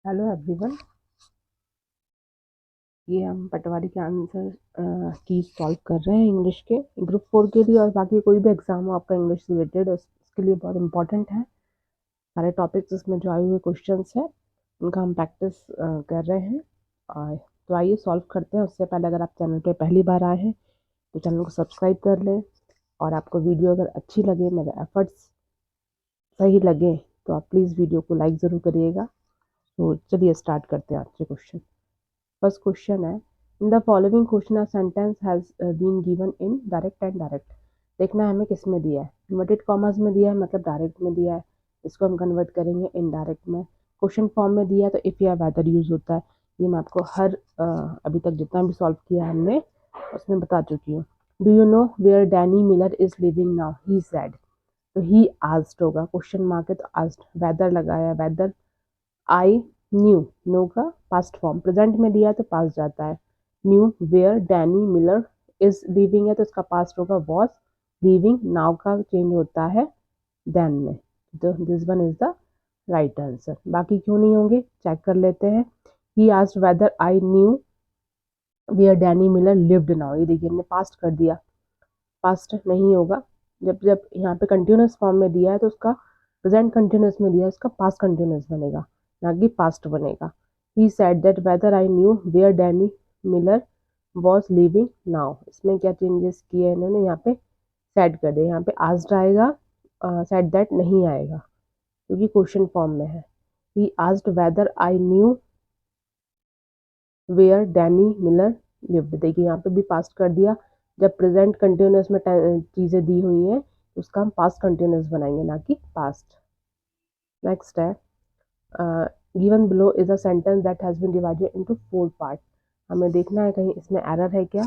Hello everyone. ये हम पटवारी के आंसर की सॉल्व कर रहे हैं इंग्लिश के ग्रुप 4 के लिए, और बाकी कोई भी एग्जाम हो आपका इंग्लिश रिलेटेड उसके लिए बहुत इंपॉर्टेंट है। सारे टॉपिक्स इसमें जो आए हुए क्वेश्चंस हैं उनका हम प्रैक्टिस कर रहे हैं। और तो आइए सॉल्व करते हैं। उससे पहले अगर आप चैनल पे पहली बार आए हैं तो चैनल को सब्सक्राइब कर लें, और आपको वीडियो अगर अच्छी लगे, मेरे एफर्ट्स सही लगे, तो आप प्लीज़ वीडियो को लाइक ज़रूर करिएगा। तो चलिए स्टार्ट करते हैं आज के क्वेश्चन। फर्स्ट क्वेश्चन है, in the following question a sentence has been given in direct and direct. देखना है हमें किस में दिया है, इन्वर्टेड कॉमर्स में दिया है मतलब डायरेक्ट में दिया है, इसको हम कन्वर्ट करेंगे इनडायरेक्ट में। क्वेश्चन फॉर्म में दिया है तो इफ या वेदर यूज होता है। ये मैं आपको हर अभी तक जितना भी सॉल्व किया है हमने उसमें बता चुकी हूँ। Do you know where Danny Miller is living now, he said. तो ही आस्क्ड होगा, क्वेश्चन मार्क है तो आस्क्ड, वेदर लगाया, वेदर आई न्यू, नो का पास्ट फॉर्म, प्रेजेंट में दिया है तो पास्ट जाता है। Knew where Danny Miller is living है तो इसका पास्ट होगा वॉज लिविंग, नाउ का चेंज होता है देन में। तो this one is the right answer. बाकी क्यों नहीं होंगे चेक कर लेते हैं। He asked whether I knew where Danny Miller lived now, ये देखिए हमने पास्ट कर दिया, पास्ट नहीं होगा। जब जब यहाँ पे कंटिन्यूस फॉर्म में दिया है तो उसका प्रेजेंट कंटिन्यूस में दिया है, उसका पास्ट कंटिन्यूस बनेगा, ना कि पास्ट बनेगा। He said that whether I knew where Danny Miller was living now, इसमें क्या चेंजेस किए इन्होंने, यहाँ पे सेड कर दिया, यहाँ पे आस्क्ड आएगा, सेड दैट नहीं आएगा क्योंकि क्वेश्चन फॉर्म में है। He asked whether I knew where Danny Miller lived, देखिए यहाँ पे भी पास्ट कर दिया। जब प्रेजेंट कंटिन्यूस में चीज़ें दी हुई हैं तो उसका हम पास्ट कंटिन्यूस बनाएंगे, ना कि पास्ट। नेक्स्ट है, given below is a sentence that has been divided into 4 part. हमें देखना है कहीं इसमें एरर है क्या।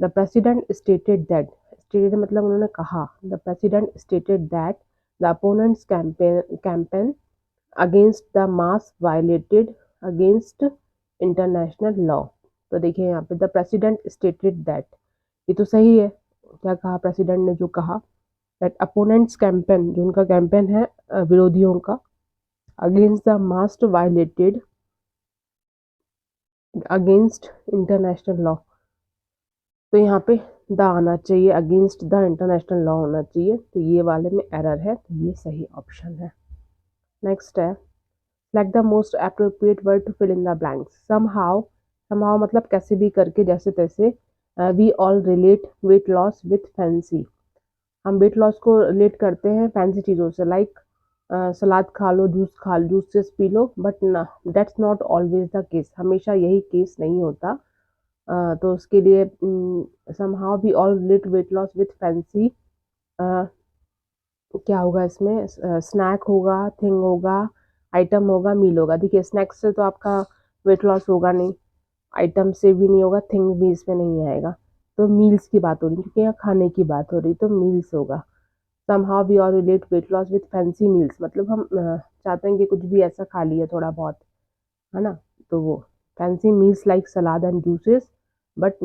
The president stated that, stated मतलब उन्होंने कहा, the president stated that the opponents campaign against the mass violated against international law. तो देखिए यहाँ पे द प्रेसिडेंट स्टेटेड दैट, ये तो सही है। क्या कहा प्रेसिडेंट ने, जो कहा दैट अपोनेंट्स कैंपेन, जो उनका कैंपेन है विरोधियों का, against the mass violated against international law. तो यहाँ पे द आना चाहिए, अगेंस्ट द इंटरनेशनल लॉ होना चाहिए, तो ये वाले में एरर है, तो ये सही ऑप्शन है। नेक्स्ट है, select the most appropriate word to fill in the blanks. Somehow, somehow मतलब कैसे भी करके, जैसे तैसे। We all relate weight loss with fancy, हम वेट लॉस को रिलेट करते हैं फैंसी चीज़ों से, लाइक सलाद खा लो, जूस खा लो, जूसेस पी लो, बट ना that's not always the case, हमेशा यही केस नहीं होता। तो उसके लिए somehow we all relate weight loss with fancy, क्या होगा इसमें, स्नैक होगा, थिंग होगा, आइटम होगा, मील होगा। देखिए स्नैक्स से तो आपका वेट लॉस होगा नहीं, आइटम से भी नहीं होगा, थिंग भी इसमें नहीं आएगा, तो मील्स की बात हो रही है क्योंकि यहाँ खाने की बात हो रही, तो मील्स होगा। somehow we all relate weight loss with fancy meals, मतलब हम चाहते हैं कि कुछ भी ऐसा खा लिया थोड़ा बहुत, है ना, तो वो fancy meals like salad and juices, but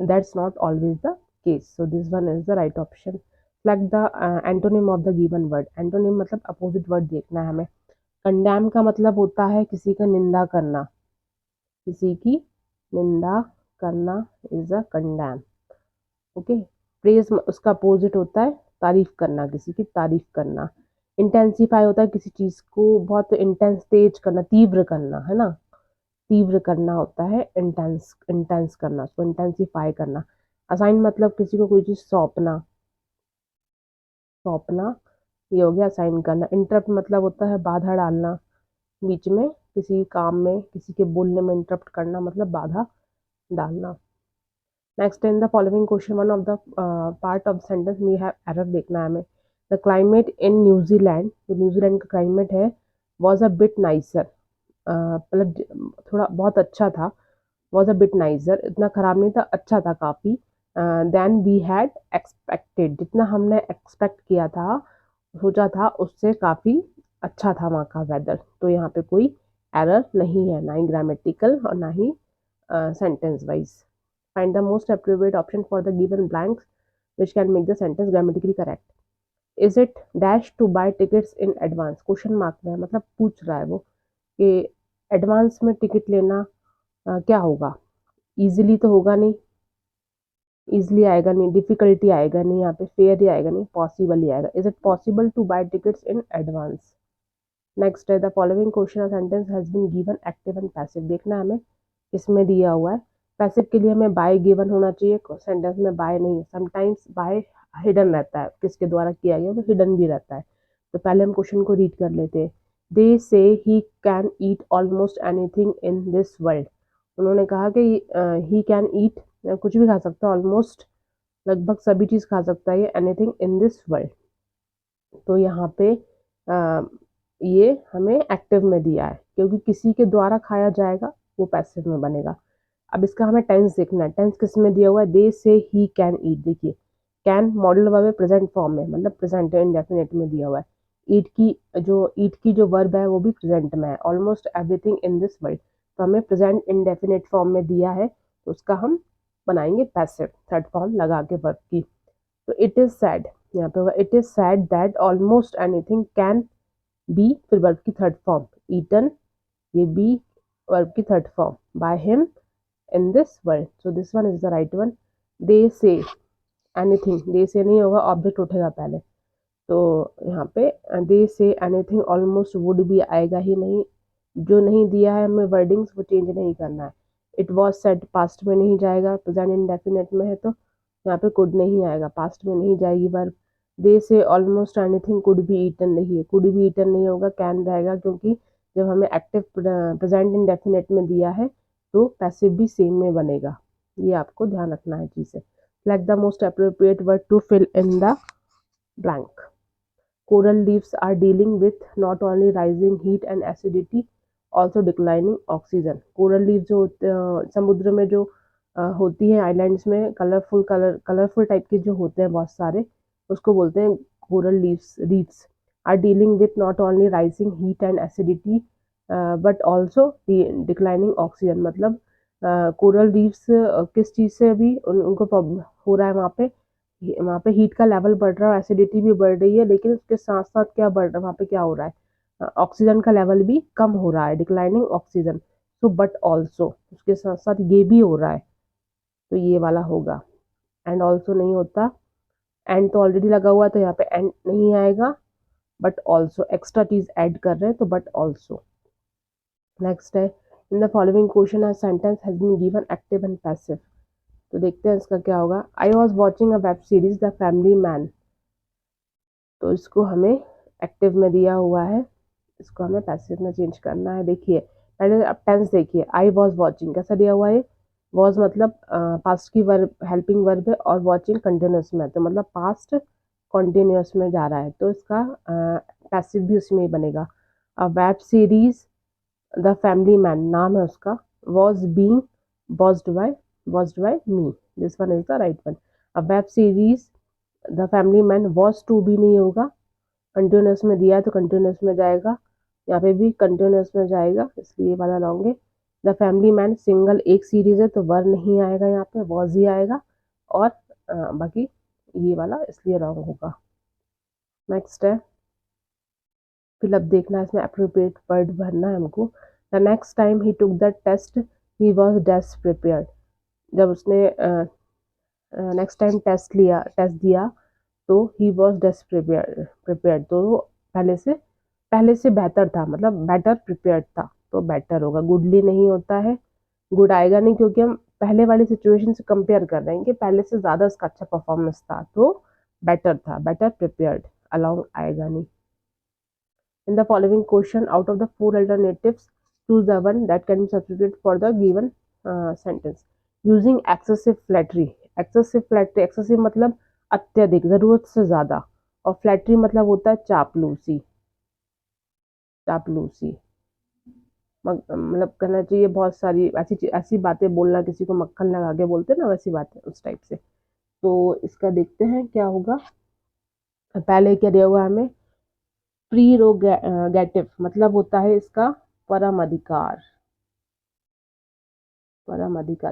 that's not always the case, so this one is the right option. Select the antonym of the given word. Antonym मतलब opposite word देखना है हमें। condemn का मतलब होता है किसी का निंदा करना, किसी की निंदा करना is a condemn, okay. Praise उसका अपोजिट होता है तारीफ करना, किसी की तारीफ करना। इंटेंसिफाई होता है किसी चीज को बहुत इंटेंस, तेज करना, तीव्र करना, है ना, तीव्र करना होता है इंटेंस, इंटेंस करना, उसको इंटेंसिफाई करना। असाइन मतलब किसी को कोई चीज सौंपना, सौंपना, ये हो गया असाइन करना। इंटरप्ट मतलब होता है बाधा डालना, बीच में किसी काम में किसी के बोलने में इंटरप्ट करना मतलब बाधा डालना। Next in the following question one of the part of sentence we have error देखना है हमें। द क्लाइमेट इन न्यूजीलैंड, जो न्यूजीलैंड का क्लाइमेट है, वॉज अ बिट नाइसर, मतलब थोड़ा बहुत अच्छा था, वॉज अ बिट नाइसर, इतना खराब नहीं था, अच्छा था काफ़ी। देन वी हैड एक्सपेक्टेड, जितना हमने एक्सपेक्ट किया था, सोचा था, उससे काफ़ी अच्छा था वहाँ का वेदर। तो यहाँ पे कोई एरर नहीं है, ना ही ग्रामेटिकल और ना ही sentence wise. Find the most appropriate option for the given blanks which can make the sentence grammatically correct. Is it dash to buy tickets in advance, question mark में है, मतलब पूछ रहा है वो कि एडवांस में टिकट लेना क्या होगा, ईजिली तो होगा नहीं, ईजिली आएगा नहीं, डिफिकल्टी आएगा नहीं, यहाँ पे फेयर ही आएगा नहीं, पॉसिबल ही आएगा। Is it possible to buy tickets in advance? Next है द फॉलोइंग क्वेश्चन और sentence has been given active and passive. देखना हमें किसमें दिया हुआ है। पैसिव के लिए हमें बाय गिवन होना चाहिए, सेंटेंस में बाय नहीं है। समटाइम्स बाय हिडन रहता है, किसके द्वारा किया गया वो हिडन भी रहता है। तो पहले हम क्वेश्चन को रीड कर लेते हैं। दे से he can eat almost anything in this world. उन्होंने कहा कि ही कैन ईट, कुछ भी खा सकता है, ऑलमोस्ट लगभग सभी चीज़ खा सकता है, एनीथिंग इन दिस वर्ल्ड। तो यहाँ पे ये हमें एक्टिव में दिया है, क्योंकि किसी के द्वारा खाया जाएगा वो पैसिव में बनेगा। अब इसका हमें टेंस देखना है। टेंस किस में दिया हुआ है? दे से ही कैन ईट। देखिए कैन मॉडल वर्ब है प्रेजेंट फॉर्म में, मतलब प्रेजेंट इंडेफिनिट में दिया हुआ है। ईट की जो वर्ब है वो भी प्रेजेंट में है। Almost everything in this world, तो हमें प्रेजेंट इंडेफिनिट फॉर्म में दिया है, तो उसका हम बनाएंगे पैसिव, थर्ड फॉर्म लगा के वर्ब की। तो इट इज सैड, यहाँ पे होगा it is sad that almost anything can be, फिर वर्ब की थर्ड फॉर्म ईटन, ये बी वर्ब की third form by him in this world. So this one is the right one. They say anything, दे से नहीं होगा, object उठेगा पहले, तो यहाँ पे दे से एनीथिंग ऑलमोस्ट वुड भी आएगा ही नहीं। जो नहीं दिया है हमें वर्डिंग्स वो चेंज नहीं करना है। इट वॉज सेड पास्ट में नहीं जाएगा, प्रेजेंट इंडेफिनिट में है, तो यहाँ पे कुड नहीं आएगा, पास्ट में नहीं जाएगी verb. They say almost anything could be eaten नहीं है, कुड बी ईटन नहीं होगा, कैन रहेगा, क्योंकि जब हमें एक्टिव प्रेजेंट इंडेफिनिट में दिया है तो पैसिव भी सेम में बनेगा। ये आपको ध्यान रखना है चीज़ से। Select the most appropriate word to fill in the blank. Coral reefs are dealing with not only rising heat and acidity, also declining oxygen. Coral reef जो समुद्र में जो होती है आइलैंड्स में, कलरफुल टाइप के जो होते हैं बहुत सारे, उसको बोलते हैं coral reefs. Are dealing with not only rising heat and acidity but also declining oxygen. मतलब कोरल रीफ्स किस चीज़ से अभी उनको प्रॉब्लम हो रहा है, वहाँ पे हीट का लेवल बढ़ रहा है, एसिडिटी भी बढ़ रही है, लेकिन उसके साथ साथ क्या बढ़ रहा है, वहाँ पे क्या हो रहा है, ऑक्सीजन का लेवल भी कम हो रहा है, declining oxygen. So but also, उसके साथ साथ ये भी हो रहा है, तो ये वाला होगा। एंड ऑल्सो नहीं होता, एंड तो ऑलरेडी लगा हुआ है, तो यहाँ पे एंड नहीं आएगा, बट ऑल्सो एक्स्ट्रा चीज ऐड कर रहे हैं, तो बट ऑल्सो। नेक्स्ट है in the following question are sentence has been given active and passive. तो देखते हैं इसका क्या होगा। I was watching a web series the Family Man, तो इसको हमें एक्टिव में दिया हुआ है, इसको हमें पैसिव में चेंज करना है। देखिए पहले अब टेंस देखिए, आई वॉज वॉचिंग कैसा दिया हुआ है, वॉज मतलब पास्ट की वर्ब, हेल्पिंग वर्ब है, और वॉचिंग कंटिन्यूस में, तो मतलब पास्ट कंटिन्यूस में जा रहा है, तो इसका पैसिव भी उसमें ही बनेगा। अब web series the Family Man नाम है उसका, was being watched by me, this one is the right one. अब web series the Family Man was to भी नहीं होगा, कंटिन्यूस में दिया है तो कंटिन्यूस में जाएगा, यहाँ पे भी कंटिन्यूस में जाएगा, इसलिए ये वाला लॉन्ग है। द फैमिली मैन सिंगल एक सीरीज है, तो वर नहीं आएगा, यहाँ पे वॉज ही आएगा, और बाकी ये वाला इसलिए रॉन्ग होगा। नेक्स्ट है, फिर अब देखना है इसमें अप्रोप्रिएट वर्ड भरना है हमको। The next time he took the test he was best prepared. जब उसने नेक्स्ट टाइम टेस्ट दिया, तो ही वॉज डेस्ट प्रिपेयर्ड, तो वो पहले से बेहतर था, मतलब बेटर प्रिपेयर्ड था, तो बेटर होगा, गुडली नहीं होता है, गुड आएगा नहीं, क्योंकि हम पहले वाली सिचुएशन से कंपेयर कर रहे हैं कि पहले से ज़्यादा इसका अच्छा परफॉर्मेंस था, तो बेटर था, बेटर प्रिपेयर्ड, अलोंग आएगा नहीं। इन the following question out of the four alternatives choose the one that can be substituted for the given sentence. Using excessive मतलब अत्यधिक, जरूरत से ज्यादा, और फ्लैटरी मतलब होता है चापलूसी, मतलब कहना चाहिए बहुत सारी ऐसी बातें बोलना, किसी को मक्खन लगा के बोलते हैं ना, वैसी बातें उस टाइप से। तो इसका देखते हैं क्या होगा। पहले क्या दिया हुआ है हमें, प्रीरोगेटिव मतलब होता है इसका परम अधिकार।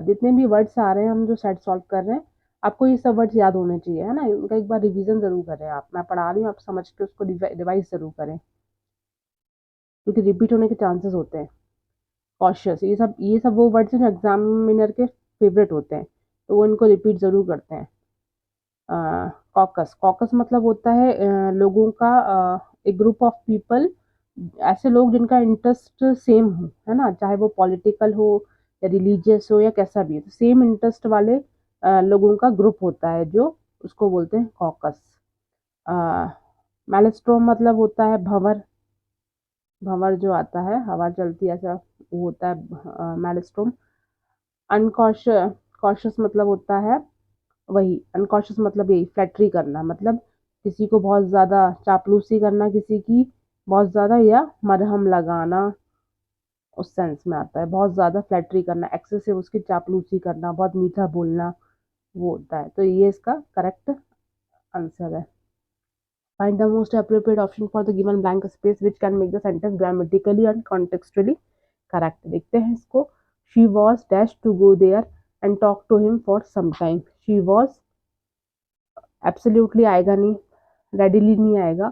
जितने भी वर्ड्स आ रहे हैं हम जो सेट सॉल्व कर रहे हैं, आपको ये सब वर्ड्स याद होने चाहिए, है ना, इनका एक बार रिवीजन जरूर करें आप, मैं पढ़ा रही हूँ आप समझ के उसको रिवाइज जरूर करें, क्योंकि रिपीट होने के चांसेस होते हैं। कॉशियस, ये सब वो वर्ड्स हैं जो एग्जामिनर के फेवरेट होते हैं, तो वो इनको रिपीट ज़रूर करते हैं। कॉकस, कॉकस मतलब होता है लोगों का, एक ग्रुप ऑफ पीपल, ऐसे लोग जिनका इंटरेस्ट सेम हो, है ना, चाहे वो पॉलिटिकल हो या रिलीजियस हो या कैसा भी, तो सेम इंटरेस्ट वाले लोगों का ग्रुप होता है जो, उसको बोलते हैं कॉकस। मैलेस्ट्रोम मतलब होता है भंवर, भंवर जो आता है, हवा चलती है ऐसा, वो होता है मैलेस्ट्रोम। अनकॉशियस, कॉशियस मतलब होता है वही, अनकॉशियस मतलब यही फ्लैटरी करना, मतलब किसी को बहुत ज़्यादा चापलूसी करना किसी की, बहुत ज़्यादा, या मरहम लगाना, उस सेंस में आता है, बहुत ज़्यादा फ्लैटरी करना, एक्सेसिव उसकी चापलूसी करना, बहुत मीठा बोलना, वो होता है। तो ये इसका करेक्ट आंसर है। Find the most appropriate option for the given blank space which can make the sentence grammatically and contextually correct. देखते हैं इसको। She was dashed to go there and talk to him for some time. She was absolutely आएगा नहीं, readily नहीं आएगा,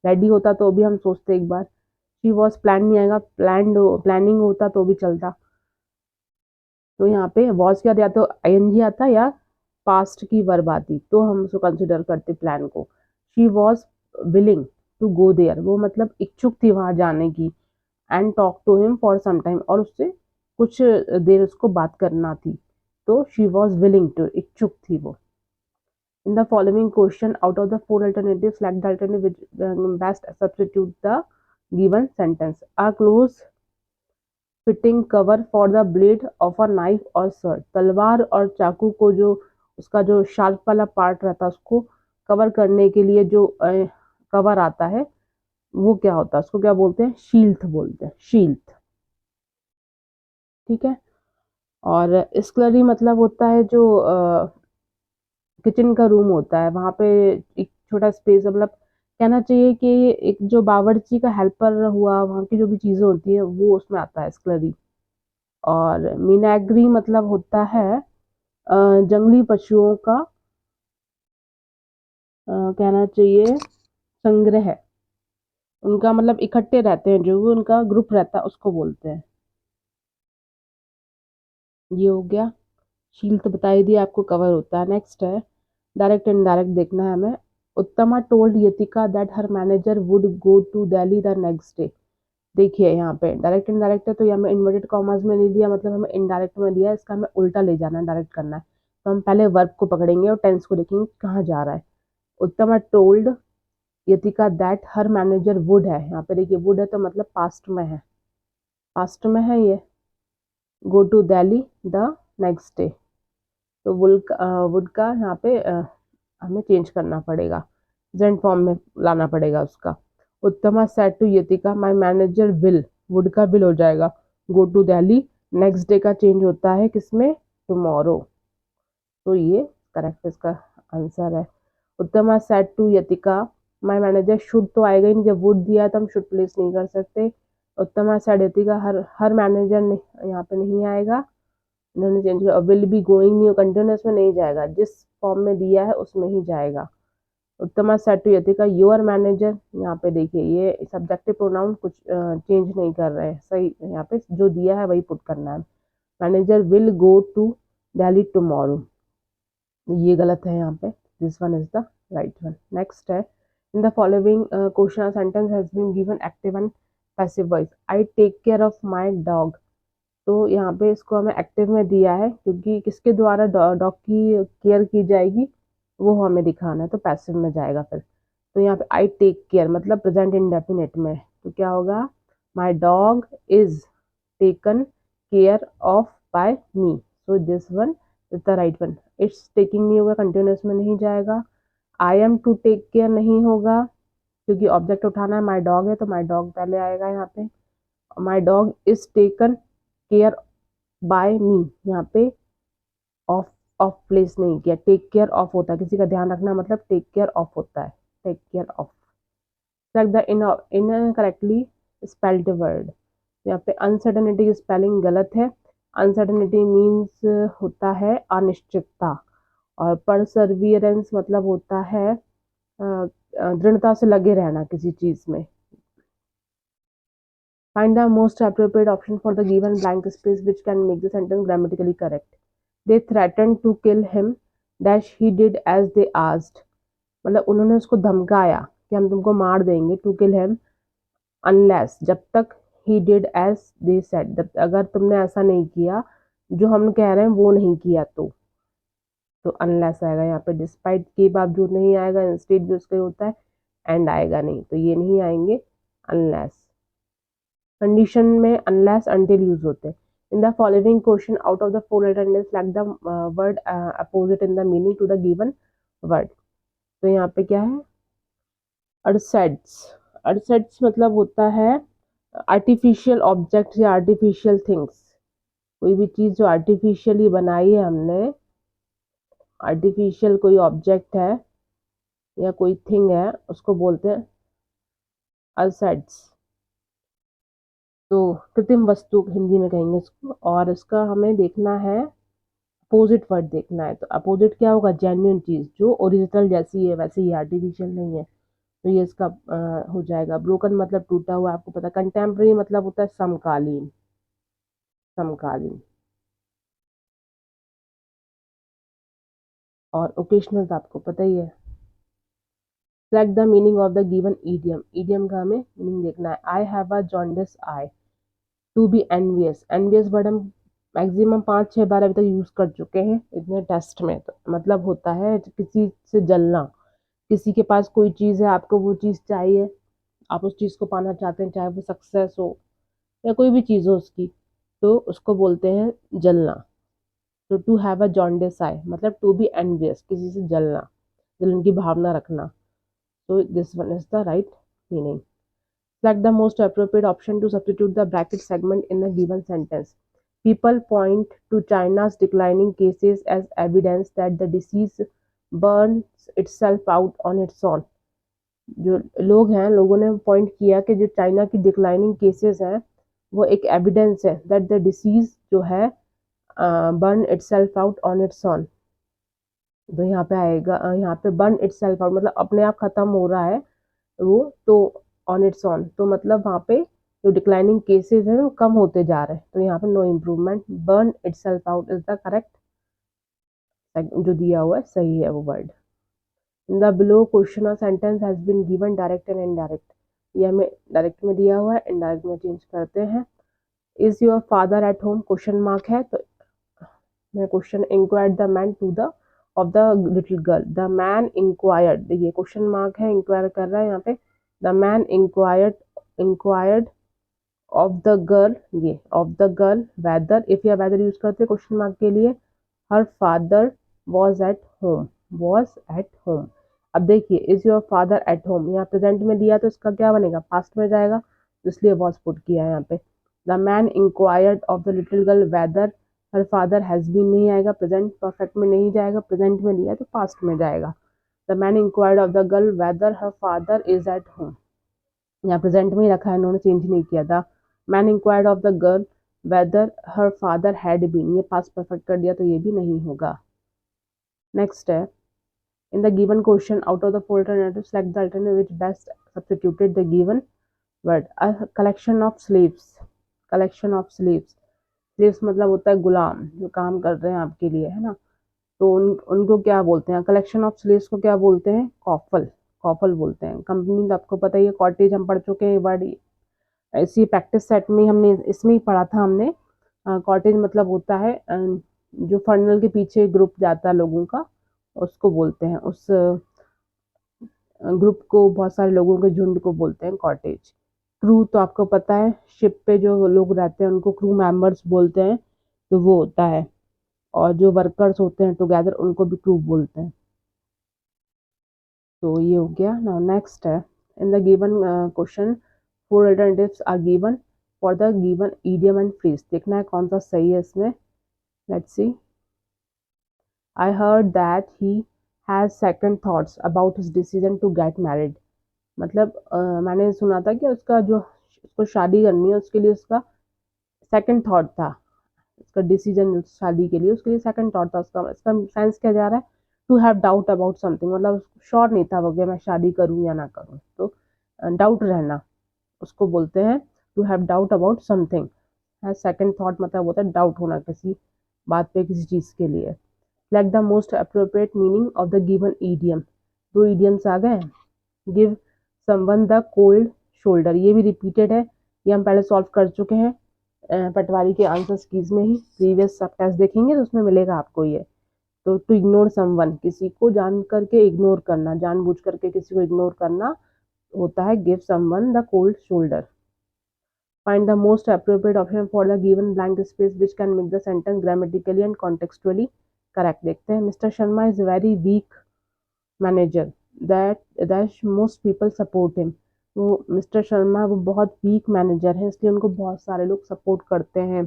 ready होता तो भी हम सोचते एक बार। She was planned नहीं आएगा, planned planning होता तो भी चलता। तो यहाँ पे was क्या, या तो ing आता या पास्ट की वर्ब आती, तो हम उसको कंसिडर करते प्लान को। She was willing to go there, वो मतलब इच्छुक थी वहां जाने की। And talk to him for some time, और उससे कुछ देर उसको बात करना थी, तो शी वॉज विलिंग टू, इच्छुक थी वो। इन the following question out of the four alternative select the alternative which best substitute the given sentence. A close fitting cover for the blade of a knife और shirt, तलवार और चाकू को जो उसका जो शार्प वाला पार्ट रहता है उसको कवर करने के लिए जो कवर आता है, वो क्या होता है, उसको क्या बोलते हैं, शील्थ बोलते हैं, शील्थ। ठीक है। और स्कलरी मतलब होता है जो किचन का रूम होता है, वहां पे एक छोटा स्पेस, मतलब कहना चाहिए कि एक जो बावर्ची का हेल्पर हुआ, वहाँ की जो भी चीजें होती है वो उसमें आता है स्कलरी। और मिनैग्री मतलब होता है जंगली पशुओं का कहना चाहिए संग्रह, उनका मतलब इकट्ठे रहते हैं, जो भी उनका ग्रुप रहता है उसको बोलते हैं। ये हो गया। शील तो बता ही दिया आपको, कवर होता है। नेक्स्ट है डायरेक्ट एंड इनडायरेक्ट, देखना है हमें। Uttama told Yatika that her manager would go to Delhi the next day. देखिए यहाँ पे डायरेक्ट इनडायरेक्ट है, तो ये हमें इन्वर्टेड कॉमर्स में नहीं दिया, मतलब हमें इनडायरेक्ट में दिया है, इसका हमें उल्टा ले जाना है, डायरेक्ट करना है। तो हम पहले वर्ब को पकड़ेंगे और टेंस को देखेंगे कहाँ जा रहा है। उत्तमा told Yatika that her manager would है, यहाँ पे देखिए वुड है तो मतलब पास्ट में है, पास्ट में है ये। Go to Delhi the next day, तो वुड का यहाँ पे हमें चेंज करना पड़ेगा, प्रेजेंट फॉर्म में लाना पड़ेगा उसका। Uttama said to Yatika my manager will, would का विल हो जाएगा, go to Delhi. Next day का चेंज होता है किसमें, टुमारो। तो ये करेक्ट इसका आंसर है। उत्तमा said to Yatika my manager should, तो आएगा ही नहीं, जब वुड दिया है तो हम शुड प्लेस नहीं कर सकते। उत्तमा सेड यतिका, हर हर मैनेजर ने यहाँ पे नहीं आएगा, इन्होंने चेंज किया। विल बी गोइंग नहीं, कंटिन्यूस में नहीं जाएगा, जिस फॉर्म में दिया है उसमें ही जाएगा। उत्तमा सेड टू यतिका योर मैनेजर, यहाँ पे देखिए ये सब्जेक्टिव प्रोनाउन कुछ चेंज नहीं कर रहे हैं, सही यहाँ पे जो दिया है वही पुट करना है। Manager will go to Delhi tomorrow, ये गलत है यहाँ पे, this one is the right one. Next है in the following question sentence has been given active and passive voice. I take care of my dog, तो यहाँ पे इसको हमें एक्टिव में दिया है, क्योंकि किसके द्वारा डॉग की केयर की जाएगी वो हमें दिखाना है, तो पैसिव में जाएगा फिर। तो यहाँ पे आई टेक केयर मतलब प्रेजेंट इंडेफिनिट में, तो क्या होगा, my dog is taken care of by me, so this one is the right one. It's taking नहीं होगा, कंटिन्यूस में नहीं जाएगा। I am to take care नहीं होगा, क्योंकि ऑब्जेक्ट उठाना है, माई डॉग है तो माई डॉग पहले आएगा यहाँ पे। My dog is taken care by me, यहाँ पे ऑफ, ऑफ प्लेस नहीं किया, टेक केयर ऑफ होता है, किसी का ध्यान रखना मतलब टेक केयर ऑफ होता है, take care of. Select the incorrectly spelled word, यहाँ पे अनसर्टेनिटी की स्पेलिंग गलत है। अनसर्टेनिटी मीन्स होता है अनिश्चितता, और परसर्वियरेंस मतलब होता है दृढ़ता से लगे रहना किसी चीज में। Find the most appropriate option for the given blank space which can make the sentence grammatically correct. They threatened to kill him dash he did as they asked. मतलब उन्होंने उसको धमकाया कि हम तुमको मार देंगे, to kill him unless, जब तक he did as they said, अगर तुमने ऐसा नहीं किया जो हम कह रहे हैं वो नहीं किया तो unless आएगा यहाँ पे, despite के बावजूद नहीं आएगा, instead जो उसके होता है and आएगा नहीं, तो ये नहीं आएंगे unless. कंडीशन में unless until यूज होते हैं. In the following question, out of the four alternatives, select the word opposite in the meaning to the given word. तो यहाँ पे क्या है, अर्सेट्स. अर्सेट्स मतलब होता है आर्टिफिशियल ऑब्जेक्ट या आर्टिफिशियल थिंग्स. कोई भी चीज़ जो आर्टिफिशियली बनाई है हमने, आर्टिफिशियल कोई ऑब्जेक्ट है या कोई थिंग है, उसको बोलते हैं अर्सेट्स. तो कृत्रिम वस्तु हिंदी में कहेंगे इसको. और इसका हमें देखना है अपोजिट वर्ड देखना है. तो अपोजिट क्या होगा, जेन्युइन चीज़ जो ओरिजिनल जैसी है वैसे ही, आर्टिफिशियल नहीं है, तो ये इसका हो जाएगा. ब्रोकन मतलब टूटा हुआ, आपको पता. कंटेम्प्रेरी मतलब होता है समकालीन, समकालीन. और ओकेशनल तो आपको पता ही है. Select the meaning of the given idiom. Idiom का हमें मीनिंग देखना है. I have a jaundice eye. To be envious. Envious word हम मैक्सिमम 5-6 बार अभी तक यूज कर चुके हैं इतने टेस्ट में. तो मतलब होता है किसी से जलना. किसी के पास कोई चीज़ है, आपको वो चीज़ चाहिए, आप उस चीज़ को पाना चाहते हैं, चाहे वो सक्सेस हो या कोई भी चीज़ हो उसकी, तो उसको बोलते हैं जलना. तो टू हैव अ जॉन्डिस आई मतलब टू बी एनवियस, किसी से जलना, जलन की भावना रखना. तो this one is the right meaning. Select the most appropriate option to substitute the bracket segment in a given sentence. People point to China's declining cases as evidence that the disease burns itself out on its own. जो लोग हैं, लोगों ने point किया कि जो China की declining cases हैं वो एक एविडेंस है दैट द डिसीज जो है burn itself out on its own. तो यहाँ पे आएगा, यहाँ पे बर्न इटसेल्फ आउट मतलब अपने आप खत्म हो रहा है वो, तो ऑन इट्स ऑन तो मतलब वहाँ पे जो डिक्लाइनिंग केसेस हैं वो कम होते जा रहे हैं. तो यहाँ पे no improvement. Burn itself out is the correct, जो दिया हुआ है सही है वो word. In the below question और sentence has been given direct and indirect. ये हमें डायरेक्ट में दिया हुआ है, इनडायरेक्ट में चेंज करते हैं. Is your father at home, question mark है, तो मैं question inquired the man to the of the little girl. The man inquired, देखिए क्वेश्चन मार्क है, इंक्वायर कर रहा है यहाँ पे. The man inquired of the girl, ये of the girl whether, if या वेदर यूज करते क्वेश्चन मार्क के लिए. Her father was at home, was at home. अब देखिए is your father at home, यहाँ प्रेजेंट में दिया तो इसका क्या बनेगा, पास्ट में जाएगा, इसलिए वॉज पुट किया है यहाँ पे. The man inquired of the little girl whether her father has been नहीं आएगा, प्रेजेंट परफेक्ट में नहीं जाएगा, प्रेजेंट में दिया है तो पास्ट में जाएगा. The man inquired of the girl whether her father is at home, यहाँ प्रेजेंट में ही रखा है, इन्होंने चेंज नहीं किया था. Man inquired of the girl whether her father had been, ये पास्ट परफेक्ट कर दिया तो ये भी नहीं होगा. नेक्स्ट है, in the given question out of the four alternatives select the alternative which best substituted the given word. A collection of slaves. collection of slaves मतलब होता है गुलाम जो काम कर रहे हैं आपके लिए, है ना. तो उनको क्या बोलते हैं, कलेक्शन ऑफ स्लेव्स को क्या बोलते हैं, कॉफल, कॉफल बोलते हैं. कंपनी आपको पता ही है, कॉटेज हम पढ़ चुके हैं वर्ड, इसी प्रैक्टिस सेट में हमने इसमें ही पढ़ा था हमने. कॉटेज मतलब होता है जो फर्नल के पीछे ग्रुप जाता है लोगों का, उसको बोलते हैं, उस ग्रुप को, बहुत सारे लोगों के झुंड को बोलते हैं कॉटेज. क्रू तो आपको पता है, शिप पे जो लोग रहते हैं उनको क्रू मेंबर्स बोलते हैं, तो वो होता है. और जो वर्कर्स होते हैं टुगेदर उनको भी क्रू बोलते हैं. तो ये हो गया. नाउ नेक्स्ट है, in the given question four alternatives are given for the given idiom and phrase. देखना है कौन सा सही है इसमें. Let's see. I heard that he has second thoughts about his decision to get married. मतलब मैंने सुना था कि उसका जो उसको शादी करनी है उसके लिए उसका सेकंड थॉट था, उसका डिसीजन शादी के लिए उसके लिए सेकंड थॉट था. उसका इसका सेंस क्या जा रहा है, to have doubt about something, मतलब श्योर नहीं था वो कि मैं शादी करूँ या ना करूँ, तो डाउट रहना उसको बोलते हैं to have doubt about something है। सेकंड थॉट मतलब होता है डाउट होना किसी बात पे, किसी चीज़ के लिए। Select the most appropriate meaning of the given idiom. 2 idioms आ गए। Give someone the cold shoulder, ये भी रिपीटेड है, ये हम पहले सॉल्व कर चुके हैं पटवारी के आंसर कीज में ही। प्रीवियस सब टेस्ट देखेंगे तो उसमें मिलेगा आपको ये। तो टू इग्नोर समवन, किसी को जान करके इग्नोर करना, जानबूझ करके किसी को इग्नोर करना होता है give someone the cold shoulder. Find the most appropriate option for the given blank space which can make the sentence grammatically and contextually correct. देखते हैं। Mister Sharma is very weak manager that most people support him. वो mister Sharma वो बहुत week manager है, इसलिए उनको बहुत सारे लोग सपोर्ट करते हैं।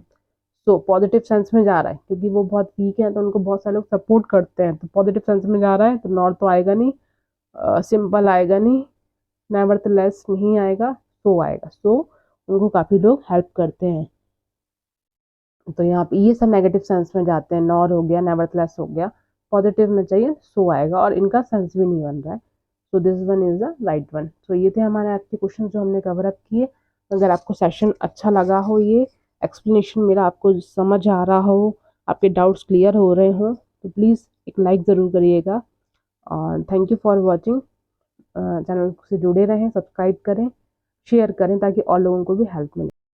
तो पॉजिटिव सेंस में जा रहा है, क्योंकि वो बहुत वीक है तो उनको बहुत सारे लोग सपोर्ट करते हैं, तो पॉजिटिव सेंस में जा रहा है। तो नॉट तो आएगा नहीं, सिंपल आएगा नहीं, नेवरथलेस नहीं आएगा, सो आएगा। सो उनको काफ़ी लोग हेल्प करते हैं। तो यहाँ पे ये सब नेगेटिव सेंस में जाते हैं, नॉर हो गया, नेवरथलेस हो गया। पॉजिटिव में चाहिए सो आएगा, और इनका सेंस भी नहीं बन रहा है। So this one is the right one. So ये थे हमारे आज के क्वेश्चन जो हमने कवर अप किए। अगर आपको सेशन अच्छा लगा हो, ये एक्सप्लेनेशन मेरा आपको समझ आ रहा हो, आपके डाउट्स क्लियर हो रहे हो, तो प्लीज़ एक लाइक ज़रूर करिएगा। और thank you for watching. Channel से जुड़े रहें, सब्सक्राइब करें, शेयर करें, ताकि और लोगों को भी हेल्प मिले।